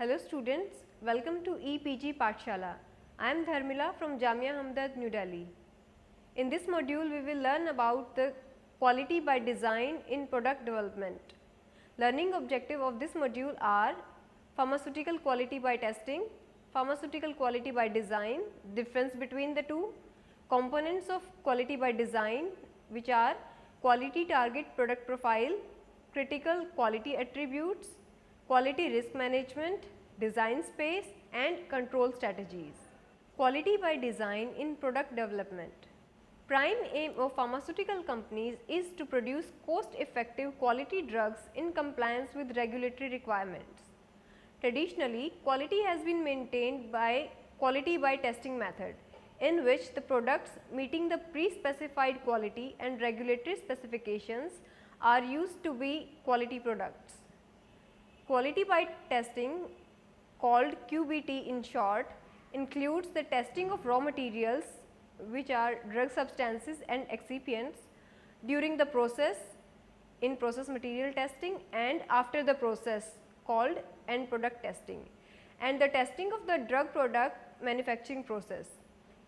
Hello students, welcome to EPG Pathshala. I am Dharmila from Jamia Hamdard, New Delhi. In this module, we will learn about the quality by design in product development. Learning objective of this module are pharmaceutical quality by testing, pharmaceutical quality by design, difference between the two, components of quality by design which are quality target product profile, critical quality attributes, quality risk management, design space and control strategies. Quality by design in product development. Prime aim of pharmaceutical companies is to produce cost-effective quality drugs in compliance with regulatory requirements. Traditionally, quality has been maintained by quality by testing method, in which the products meeting the pre-specified quality and regulatory specifications are used to be quality products. Quality by testing, called QBT in short, includes the testing of raw materials which are drug substances and excipients during the process, in process material testing, and after the process called end product testing, and the testing of the drug product manufacturing process.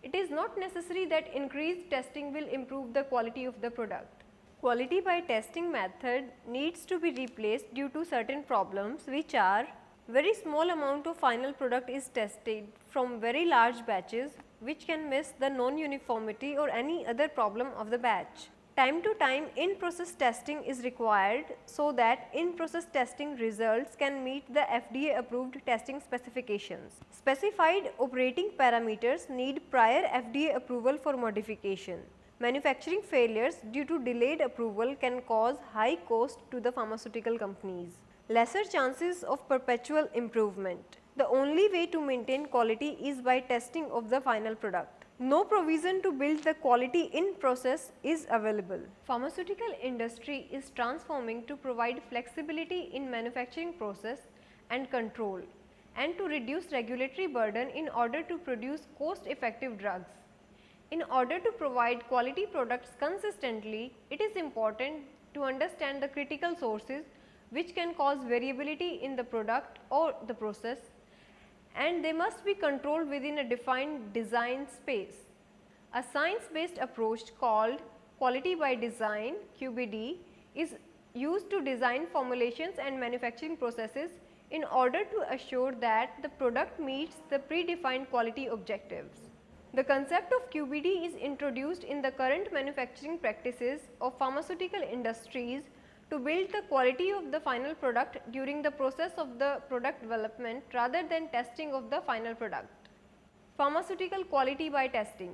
It is not necessary that increased testing will improve the quality of the product. Quality by testing method needs to be replaced due to certain problems which are: very small amount of final product is tested from very large batches which can miss the non-uniformity or any other problem of the batch. Time to time in process testing is required so that in process testing results can meet the FDA approved testing specifications. Specified operating parameters need prior FDA approval for modification. Manufacturing failures due to delayed approval can cause high cost to the pharmaceutical companies. Lesser chances of perpetual improvement. The only way to maintain quality is by testing of the final product. No provision to build the quality in process is available. Pharmaceutical industry is transforming to provide flexibility in manufacturing process and control, and to reduce regulatory burden in order to produce cost effective drugs. In order to provide quality products consistently, it is important to understand the critical sources which can cause variability in the product or the process, and they must be controlled within a defined design space. A science-based approach called quality by design (QBD) is used to design formulations and manufacturing processes in order to assure that the product meets the predefined quality objectives. The concept of QBD is introduced in the current manufacturing practices of pharmaceutical industries to build the quality of the final product during the process of the product development rather than testing of the final product. Pharmaceutical quality by testing.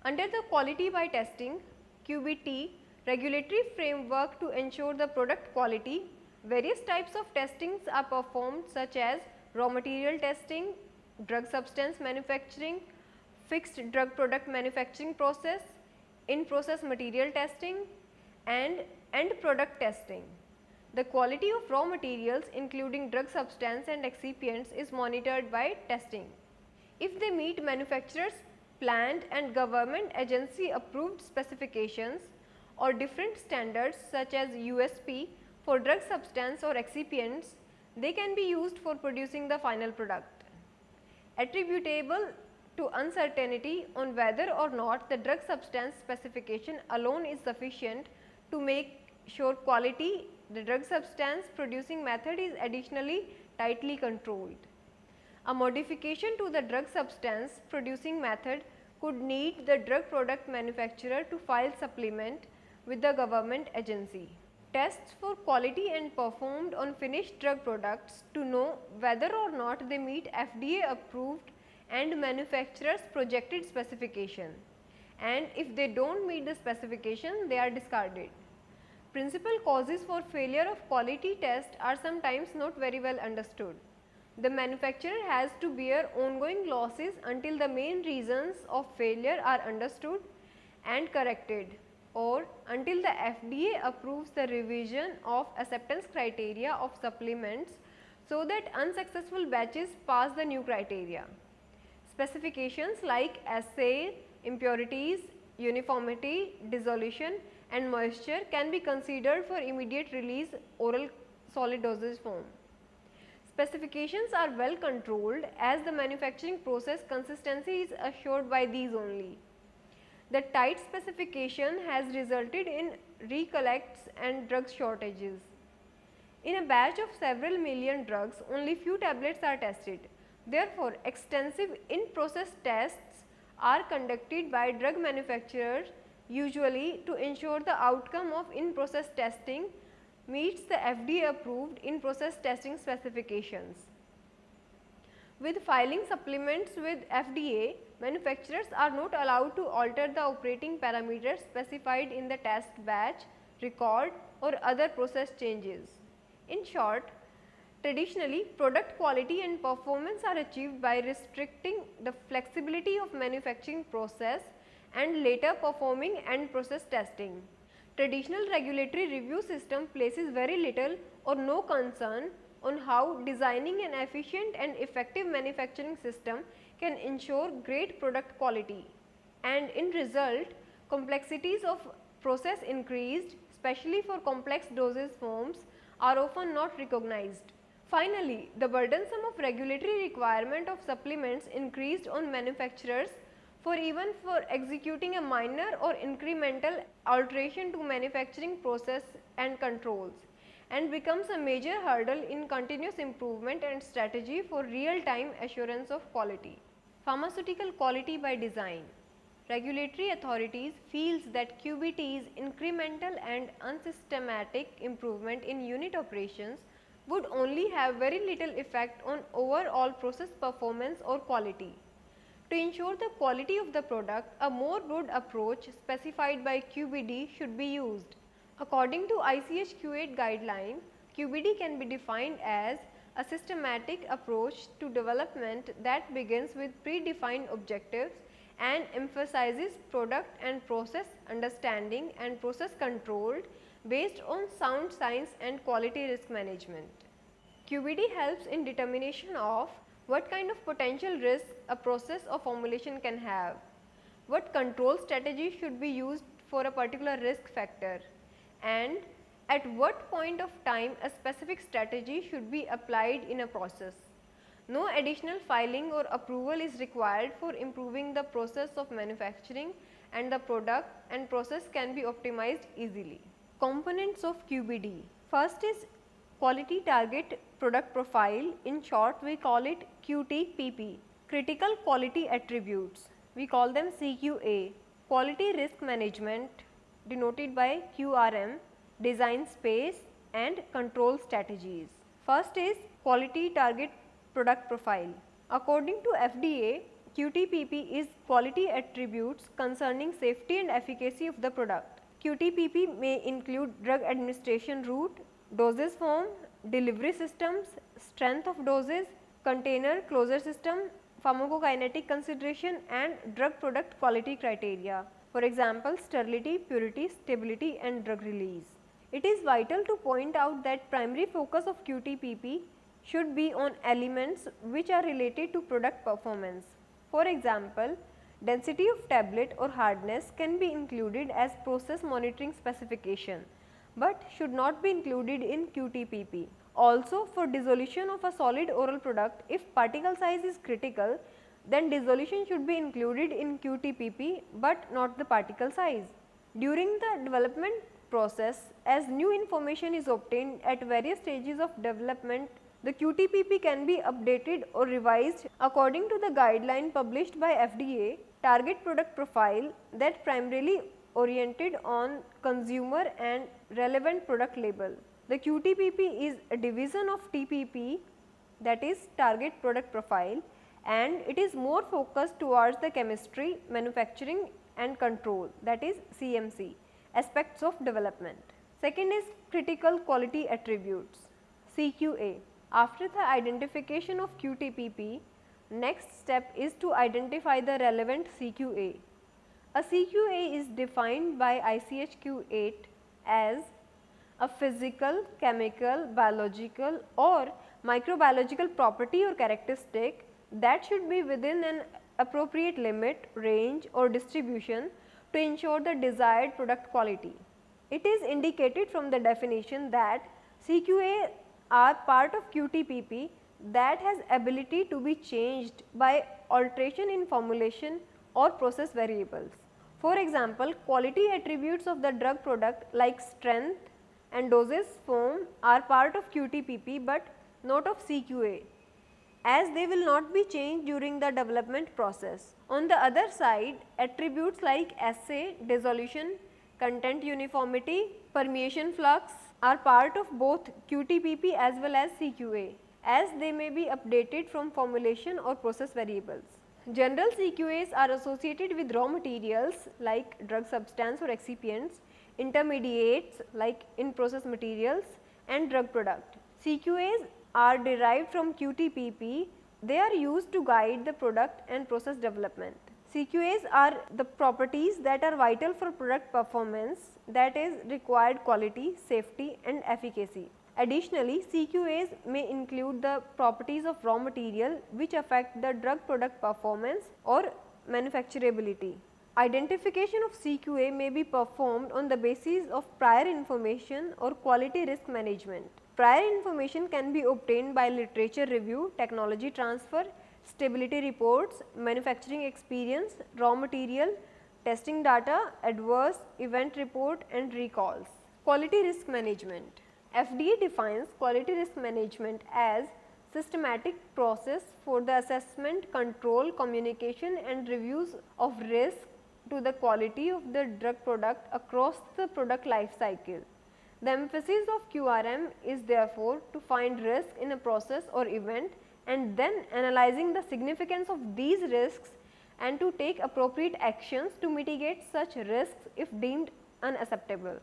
Under the quality by testing QBT regulatory framework to ensure the product quality, various types of testings are performed such as raw material testing, drug substance manufacturing, fixed drug product manufacturing process, in process material testing and end product testing. The quality of raw materials including drug substance and excipients is monitored by testing. If they meet manufacturers' planned and government agency approved specifications or different standards such as USP for drug substance or excipients, they can be used for producing the final product. Attributable to uncertainty on whether or not the drug substance specification alone is sufficient to make sure quality, the drug substance producing method is additionally tightly controlled. A modification to the drug substance producing method could need the drug product manufacturer to file supplement with the government agency. Tests for quality and performed on finished drug products to know whether or not they meet FDA approved and manufacturer's projected specification, and if they do not meet the specification, they are discarded. Principal causes for failure of quality test are sometimes not very well understood. The manufacturer has to bear ongoing losses until the main reasons of failure are understood and corrected, or until the FDA approves the revision of acceptance criteria of supplements so that unsuccessful batches pass the new criteria. Specifications like assay, impurities, uniformity, dissolution and moisture can be considered for immediate release oral solid dosage form. Specifications are well controlled as the manufacturing process consistency is assured by these only. The tight specification has resulted in recollects and drug shortages. In a batch of several million drugs, only few tablets are tested. Therefore, extensive in-process tests are conducted by drug manufacturers usually to ensure the outcome of in-process testing meets the FDA approved in-process testing specifications. With filing supplements with FDA, manufacturers are not allowed to alter the operating parameters specified in the test batch, record or other process changes. In short, traditionally product quality and performance are achieved by restricting the flexibility of manufacturing process and later performing end process testing. Traditional regulatory review system places very little or no concern on how designing an efficient and effective manufacturing system can ensure great product quality, and in result complexities of process increased, especially for complex dosage forms are often not recognized. Finally, the burdensome of regulatory requirement of supplements increased on manufacturers for executing a minor or incremental alteration to manufacturing process and controls, and becomes a major hurdle in continuous improvement and strategy for real-time assurance of quality. Pharmaceutical quality by design. Regulatory authorities feels that QBT's incremental and unsystematic improvement in unit operations would only have very little effect on overall process performance or quality. To ensure the quality of the product, a more broad approach specified by QBD should be used. According to ICH-Q8 guideline, QBD can be defined as a systematic approach to development that begins with predefined objectives and emphasizes product and process understanding and process control based on sound science and quality risk management. QBD helps in determination of what kind of potential risk a process or formulation can have, what control strategy should be used for a particular risk factor, and at what point of time a specific strategy should be applied in a process. No additional filing or approval is required for improving the process of manufacturing, and the product and process can be optimized easily. Components of QBD. First is Quality Target Product Profile, in short we call it QTPP. Critical Quality Attributes, we call them CQA. Quality Risk Management, denoted by QRM, Design Space and Control Strategies. First is Quality Target Product Profile. According to FDA, QTPP is quality attributes concerning safety and efficacy of the product. QTPP may include drug administration route, dosage form, delivery systems, strength of doses, container closure system, pharmacokinetic consideration and drug product quality criteria. For example, sterility, purity, stability and drug release. It is vital to point out that primary focus of QTPP should be on elements which are related to product performance. For example, density of tablet or hardness can be included as process monitoring specification, but should not be included in QTPP. Also, for dissolution of a solid oral product, if particle size is critical, then dissolution should be included in QTPP, but not the particle size. During the development process, as new information is obtained at various stages of development, the QTPP can be updated or revised according to the guideline published by FDA, Target Product Profile, that primarily oriented on consumer and relevant product label. The QTPP is a division of TPP, that is Target Product Profile, and it is more focused towards the chemistry, manufacturing and control, that is CMC aspects of development. Second is Critical Quality Attributes, CQA. After the identification of QTPP, next step is to identify the relevant CQA. A CQA is defined by ICH-Q8 as a physical, chemical, biological or microbiological property or characteristic that should be within an appropriate limit, range or distribution to ensure the desired product quality. It is indicated from the definition that CQA are part of QTPP that has ability to be changed by alteration in formulation or process variables. For example, quality attributes of the drug product like strength and dosage form are part of QTPP but not of CQA, as they will not be changed during the development process. On the other side, attributes like assay, dissolution, content uniformity, permeation flux are part of both QTPP as well as CQA, as they may be updated from formulation or process variables. General CQAs are associated with raw materials like drug substance or excipients, intermediates like in process materials and drug product. CQAs are derived from QTPP. They are used to guide the product and process development. CQAs are the properties that are vital for product performance, that is required quality, safety and efficacy. Additionally, CQAs may include the properties of raw material which affect the drug product performance or manufacturability. Identification of CQA may be performed on the basis of prior information or quality risk management. Prior information can be obtained by literature review, technology transfer, stability reports, manufacturing experience, raw material, testing data, adverse event report and recalls. Quality risk management. FDA defines quality risk management as systematic process for the assessment, control, communication and reviews of risk to the quality of the drug product across the product life cycle. The emphasis of QRM is therefore to find risk in a process or event and then analyzing the significance of these risks and to take appropriate actions to mitigate such risks if deemed unacceptable.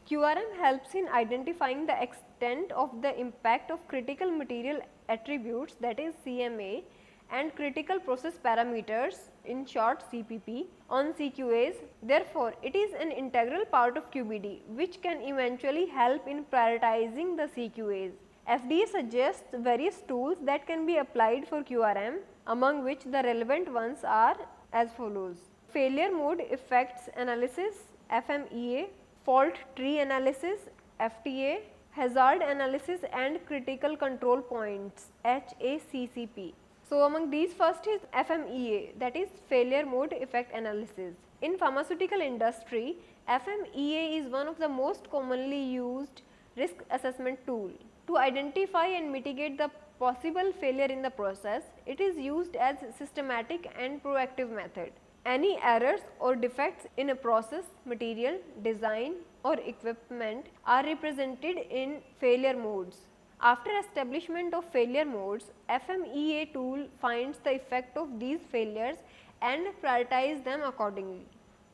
QRM helps in identifying the extent of the impact of critical material attributes, that is CMA, and critical process parameters, in short CPP, on CQAs. Therefore, it is an integral part of QBD which can eventually help in prioritizing the CQAs. FDA suggests various tools that can be applied for QRM, among which the relevant ones are as follows: failure mode effects analysis FMEA, fault tree analysis FTA, hazard analysis and critical control points HACCP. So, among these first is FMEA, that is failure mode effect analysis. In pharmaceutical industry, FMEA is one of the most commonly used risk assessment tool. To identify and mitigate the possible failure in the process, it is used as systematic and proactive method. Any errors or defects in a process, material, design or equipment are represented in failure modes. After establishment of failure modes, FMEA tool finds the effect of these failures and prioritize them accordingly.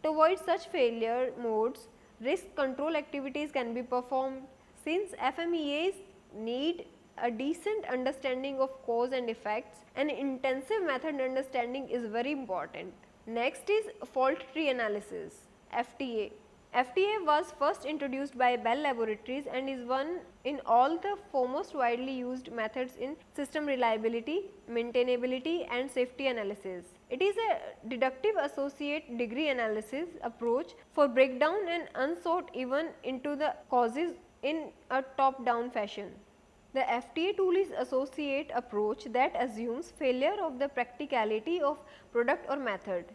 To avoid such failure modes, risk control activities can be performed. Since FMEAs need a decent understanding of cause and effects, an intensive method understanding is very important. Next is fault tree analysis FTA. FTA was first introduced by Bell Laboratories and is one in all the foremost widely used methods in system reliability, maintainability and safety analysis. It is a deductive associate degree analysis approach for breakdown and unsought event into the causes in a top down fashion. The FTA tool is associate approach that assumes failure of the practicality of product or method.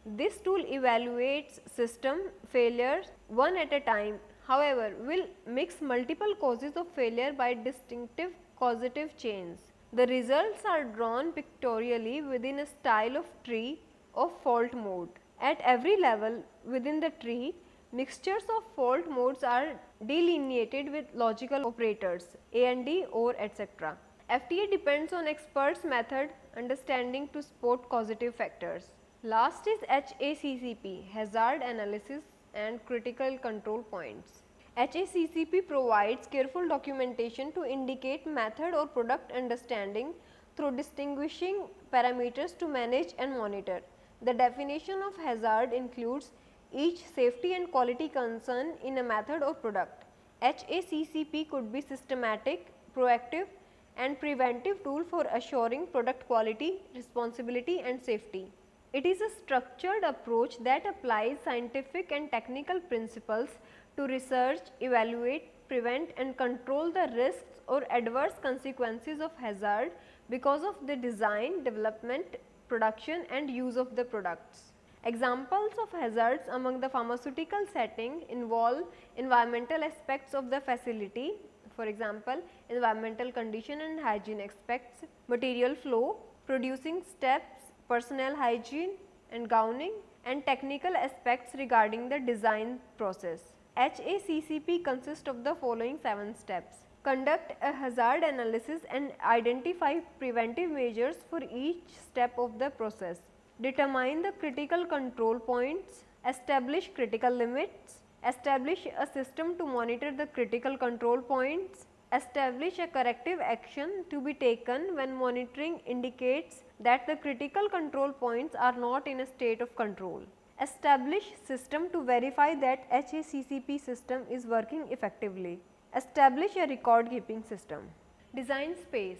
This tool evaluates system failures one at a time, however, will mix multiple causes of failure by distinctive causative chains. The results are drawn pictorially within a style of tree of fault mode. At every level within the tree, mixtures of fault modes are delineated with logical operators A and D or etc. FTA depends on experts' method understanding to support causative factors. Last is HACCP, hazard analysis and critical control points. HACCP provides careful documentation to indicate method or product understanding through distinguishing parameters to manage and monitor. The definition of hazard includes each safety and quality concern in a method or product. HACCP could be systematic, proactive and preventive tool for assuring product quality, responsibility and safety. It is a structured approach that applies scientific and technical principles to research, evaluate, prevent and control the risks or adverse consequences of hazard because of the design, development, production and use of the products. Examples of hazards among the pharmaceutical setting involve environmental aspects of the facility, for example, environmental condition and hygiene aspects, material flow, producing steps, personnel hygiene and gowning, and technical aspects regarding the design process. HACCP consists of the following 7 steps. Conduct a hazard analysis and identify preventive measures for each step of the process. Determine the critical control points, establish critical limits, establish a system to monitor the critical control points, establish a corrective action to be taken when monitoring indicates that the critical control points are not in a state of control. Establish system to verify that HACCP system is working effectively. Establish a record keeping system. Design space.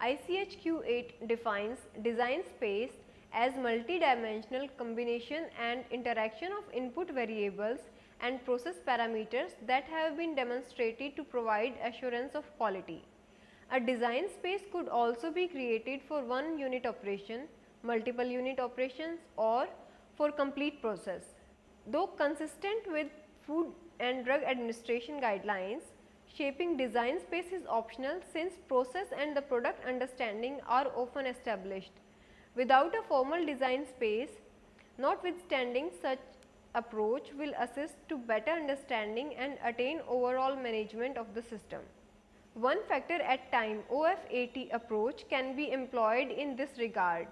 ICHQ 8 defines design space as multi-dimensional combination and interaction of input variables and process parameters that have been demonstrated to provide assurance of quality. A design space could also be created for one unit operation, multiple unit operations or for complete process. Though consistent with Food and Drug Administration guidelines, shaping design space is optional since process and the product understanding are often established. Without a formal design space, notwithstanding such approach will assist to better understanding and attain overall management of the system. One factor at time OFAT approach can be employed in this regard,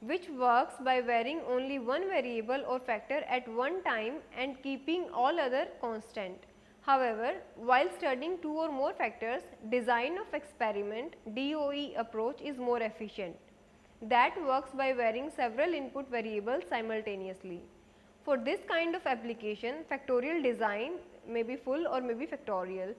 which works by varying only one variable or factor at one time and keeping all other constant. However, while studying 2 or more factors, design of experiment DOE approach is more efficient. That works by varying several input variables simultaneously. For this kind of application, factorial design may be full or may be factorial,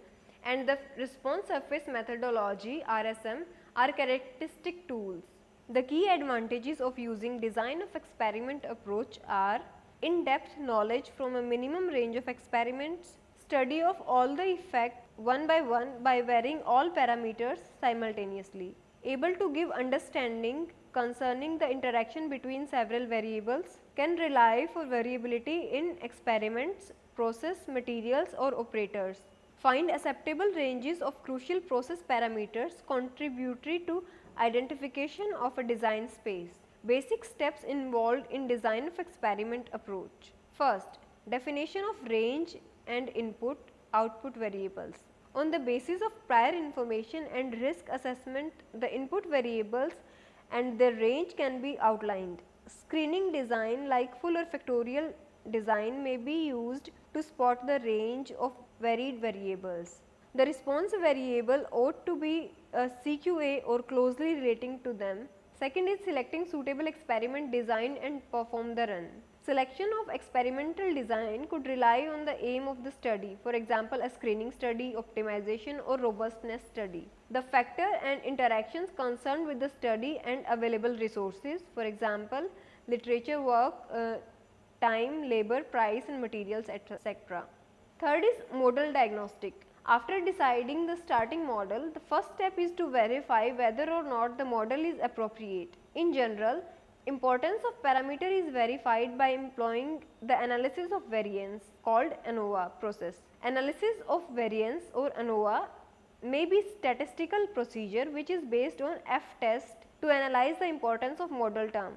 and the response surface methodology RSM are characteristic tools. The key advantages of using design of experiment approach are in-depth knowledge from a minimum range of experiments, study of all the effects one by varying all parameters simultaneously, able to give understanding concerning the interaction between several variables, can rely for variability in experiments, process, materials or operators, find acceptable ranges of crucial process parameters contributory to identification of a design space. Basic steps involved in design of experiment approach. First, definition of range and input output variables. On the basis of prior information and risk assessment, the input variables and their range can be outlined. Screening design like full or factorial design may be used to spot the range of varied variables. The response variable ought to be a CQA or closely relating to them. Second is selecting suitable experiment design and perform the run. Selection of experimental design could rely on the aim of the study, for example, a screening study, optimization or robustness study. The factor and interactions concerned with the study and available resources, for example, literature work, time, labor, price and materials, etc. Third is model diagnostic. After deciding the starting model, the first step is to verify whether or not the model is appropriate. In general, importance of parameter is verified by employing the analysis of variance called ANOVA process. Analysis of variance or ANOVA may be statistical procedure which is based on F-test to analyze the importance of model term.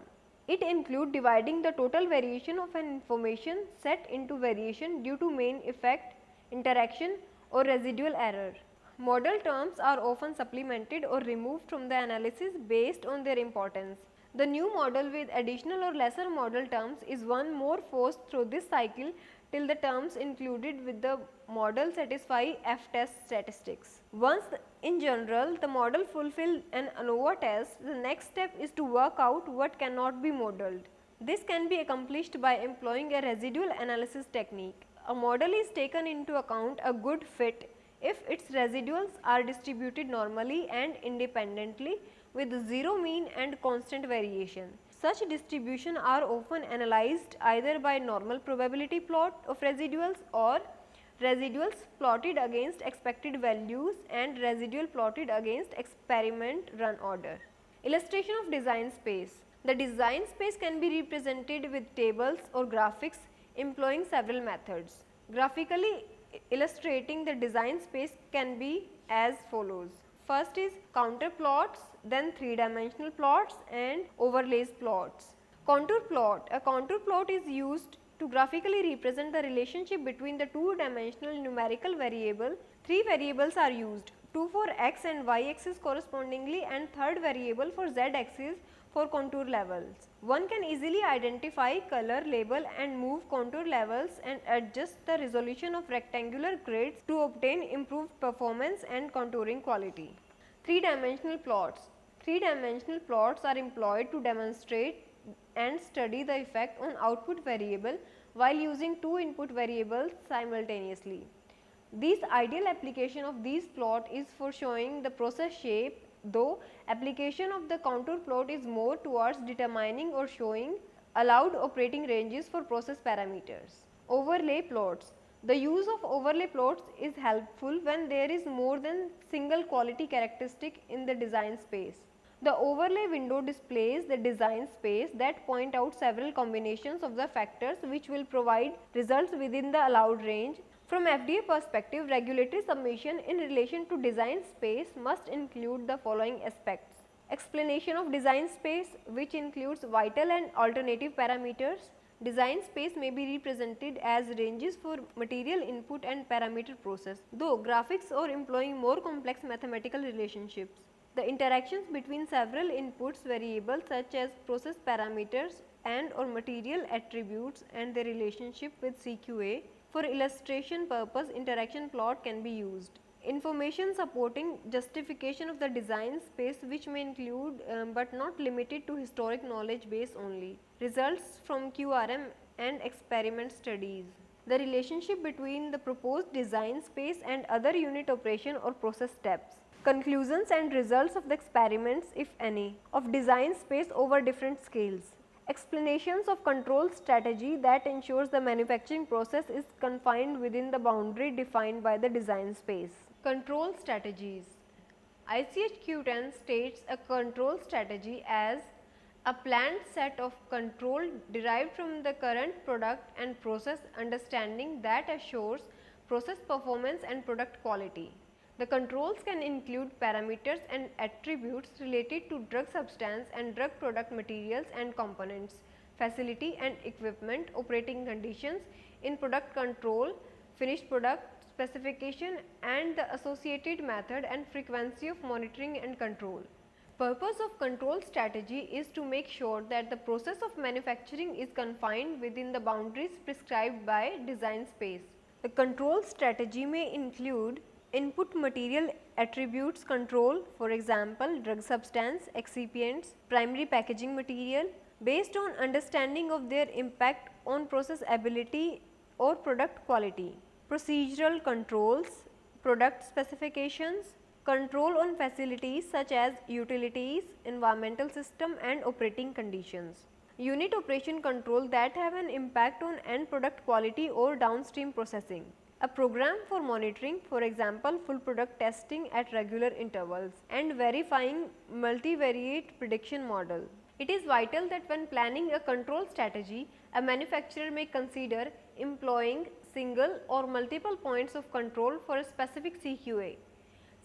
It includes dividing the total variation of an information set into variation due to main effect, interaction or residual error. Model terms are often supplemented or removed from the analysis based on their importance. The new model with additional or lesser model terms is one more forced through this cycle till the terms included with the model satisfy F-test statistics. Once in general the model fulfills an ANOVA test, the next step is to work out what cannot be modeled. This can be accomplished by employing a residual analysis technique. A model is taken into account a good fit if its residuals are distributed normally and independently with zero mean and constant variation. Such distribution are often analyzed either by normal probability plot of residuals or residuals plotted against expected values and residual plotted against experiment run order. Illustration of design space. The design space can be represented with tables or graphics employing several methods. Graphically illustrating the design space can be as follows. First is counter plots, then 3-dimensional plots and overlays plots. Contour plot. A contour plot is used to graphically represent the relationship between the 2-dimensional numerical variable. 3 variables are used, 2 for x and y axis correspondingly and third variable for z axis for contour levels. One can easily identify, color, label and move contour levels and adjust the resolution of rectangular grids to obtain improved performance and contouring quality. 3-dimensional plots. 3-dimensional plots are employed to demonstrate and study the effect on output variable while using 2 input variables simultaneously. This ideal application of these plot is for showing the process shape, though application of the contour plot is more towards determining or showing allowed operating ranges for process parameters. Overlay plots. The use of overlay plots is helpful when there is more than single quality characteristic in the design space. The overlay window displays the design space that point out several combinations of the factors which will provide results within the allowed range. From FDA perspective, regulatory submission in relation to design space must include the following aspects. Explanation of design space, which includes vital and alternative parameters. Design space may be represented as ranges for material input and parameter process, though graphics or employing more complex mathematical relationships. The interactions between several inputs variables such as process parameters and or material attributes and their relationship with CQA. For illustration purpose, interaction plot can be used. Information supporting justification of the design space, which may include but not limited to historic knowledge base only. Results from QRM and experiment studies. The relationship between the proposed design space and other unit operation or process steps. Conclusions and results of the experiments, if any, of design space over different scales. Explanations of control strategy that ensures the manufacturing process is confined within the boundary defined by the design space. Control strategies. ICH Q10 states a control strategy as a planned set of control derived from the current product and process understanding that assures process performance and product quality. The controls can include parameters and attributes related to drug substance and drug product materials and components, facility and equipment, operating conditions, in product control, finished product specification and the associated method and frequency of monitoring and control. Purpose of control strategy is to make sure that the process of manufacturing is confined within the boundaries prescribed by design space. The control strategy may include input material attributes control, for example, drug substance, excipients, primary packaging material, based on understanding of their impact on process ability or product quality. Procedural controls, product specifications, control on facilities such as utilities, environmental system and operating conditions. Unit operation control that have an impact on end product quality or downstream processing. A program for monitoring, for example, full product testing at regular intervals and verifying multivariate prediction model. It is vital that when planning a control strategy, a manufacturer may consider employing single or multiple points of control for a specific CQA.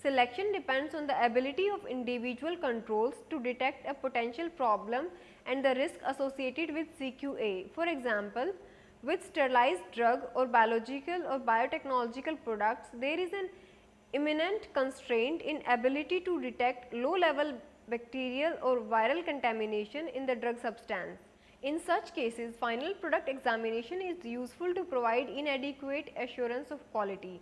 Selection depends on the ability of individual controls to detect a potential problem and the risk associated with CQA. For example, with sterilized drug or biological or biotechnological products, there is an imminent constraint in ability to detect low level bacterial or viral contamination in the drug substance. In such cases, final product examination is useful to provide inadequate assurance of quality.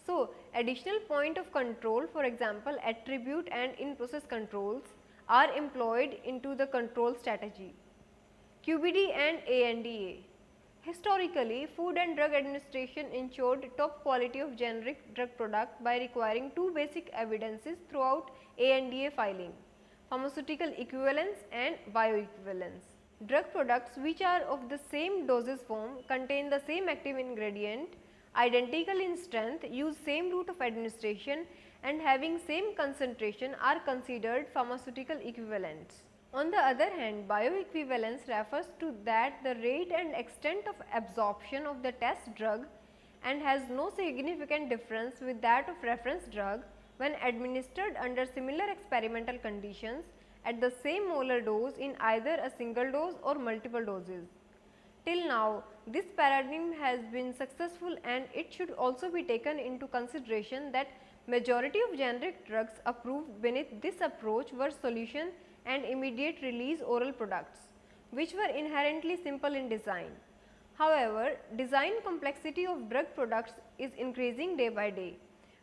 So, additional point of control, for example, attribute and in-process controls are employed into the control strategy. QBD and ANDA. Historically, Food and Drug Administration ensured top quality of generic drug product by requiring two basic evidences throughout ANDA filing: pharmaceutical equivalence and bioequivalence. Drug products which are of the same dosage form, contain the same active ingredient, identical in strength, use same route of administration and having same concentration are considered pharmaceutical equivalents. On the other hand, bioequivalence refers to that the rate and extent of absorption of the test drug and has no significant difference with that of reference drug when administered under similar experimental conditions at the same molar dose in either a single dose or multiple doses. Till now, this paradigm has been successful and it should also be taken into consideration that majority of generic drugs approved beneath this approach were solution and immediate release oral products, which were inherently simple in design. However, design complexity of drug products is increasing day by day.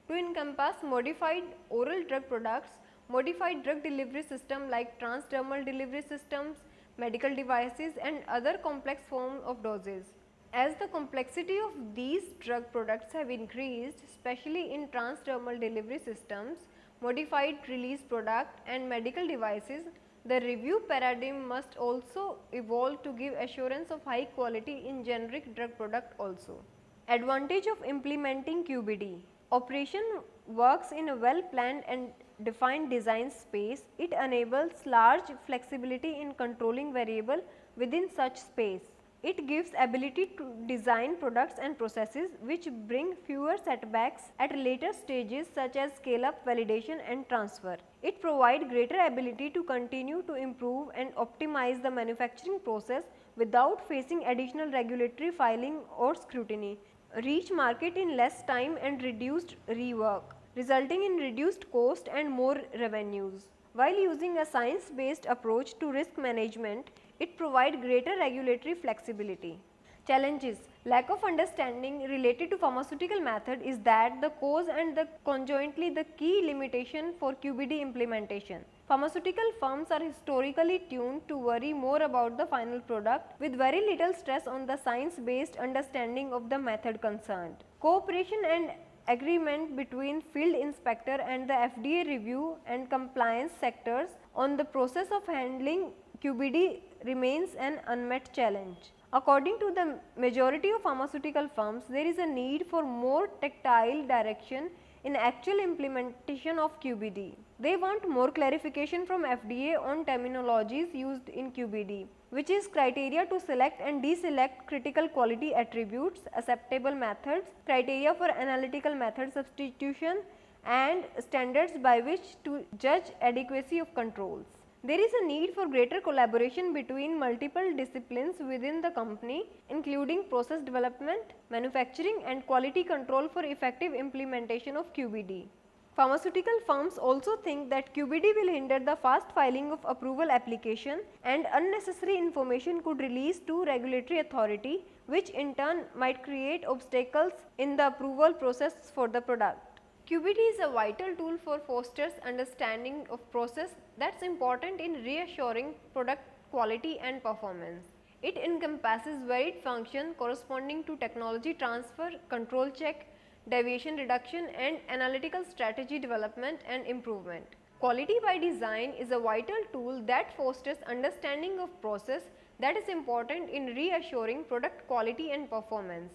To encompass modified oral drug products, modified drug delivery system like transdermal delivery systems, medical devices and other complex forms of doses. As the complexity of these drug products have increased, especially in transdermal delivery systems, modified release product and medical devices, the review paradigm must also evolve to give assurance of high quality in generic drug product also. Advantage of implementing QBD. Operation works in a well planned and defined design space. It enables large flexibility in controlling variable within such space. It gives ability to design products and processes which bring fewer setbacks at later stages such as scale up, validation and transfer. It provides greater ability to continue to improve and optimize the manufacturing process without facing additional regulatory filing or scrutiny. Reach market in less time and reduced rework, resulting in reduced cost and more revenues. While using a science-based approach to risk management, it provides greater regulatory flexibility. Challenges. Lack of understanding related to pharmaceutical method is that the cause and the conjointly the key limitation for QBD implementation. Pharmaceutical firms are historically tuned to worry more about the final product with very little stress on the science-based understanding of the method concerned. Cooperation and agreement between field inspector and the FDA review and compliance sectors on the process of handling QBD remains an unmet challenge. According to the majority of pharmaceutical firms, there is a need for more tactile direction in actual implementation of QBD. They want more clarification from FDA on terminologies used in QBD, which is criteria to select and deselect critical quality attributes, acceptable methods, criteria for analytical method substitution and standards by which to judge adequacy of controls. There is a need for greater collaboration between multiple disciplines within the company, including process development, manufacturing and quality control for effective implementation of QBD. Pharmaceutical firms also think that QBD will hinder the fast filing of approval application and unnecessary information could release to regulatory authority, which in turn might create obstacles in the approval process for the product. QBD is a vital tool for fosters understanding of process that is important in reassuring product quality and performance. It encompasses varied functions corresponding to technology transfer, control check, deviation reduction and analytical strategy development and improvement. Quality by design is a vital tool that fosters understanding of process that is important in reassuring product quality and performance.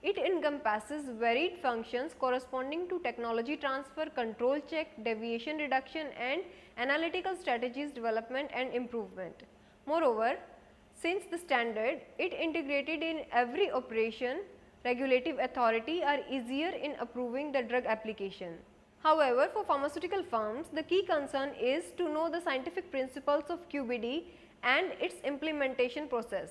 It encompasses varied functions corresponding to technology transfer, control check, deviation reduction and analytical strategies development and improvement. Moreover, since the standard it integrated in every operation, regulative authority are easier in approving the drug application. However, for pharmaceutical firms, the key concern is to know the scientific principles of QBD and its implementation process.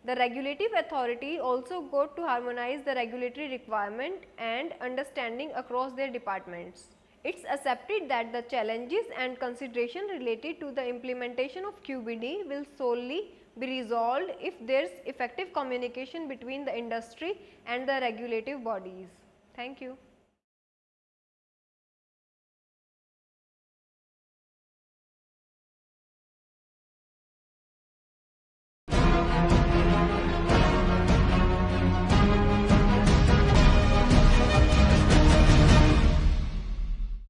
The regulative authority also got to harmonize the regulatory requirement and understanding across their departments. It is accepted that the challenges and consideration related to the implementation of QBD will solely be resolved if there is effective communication between the industry and the regulative bodies. Thank you.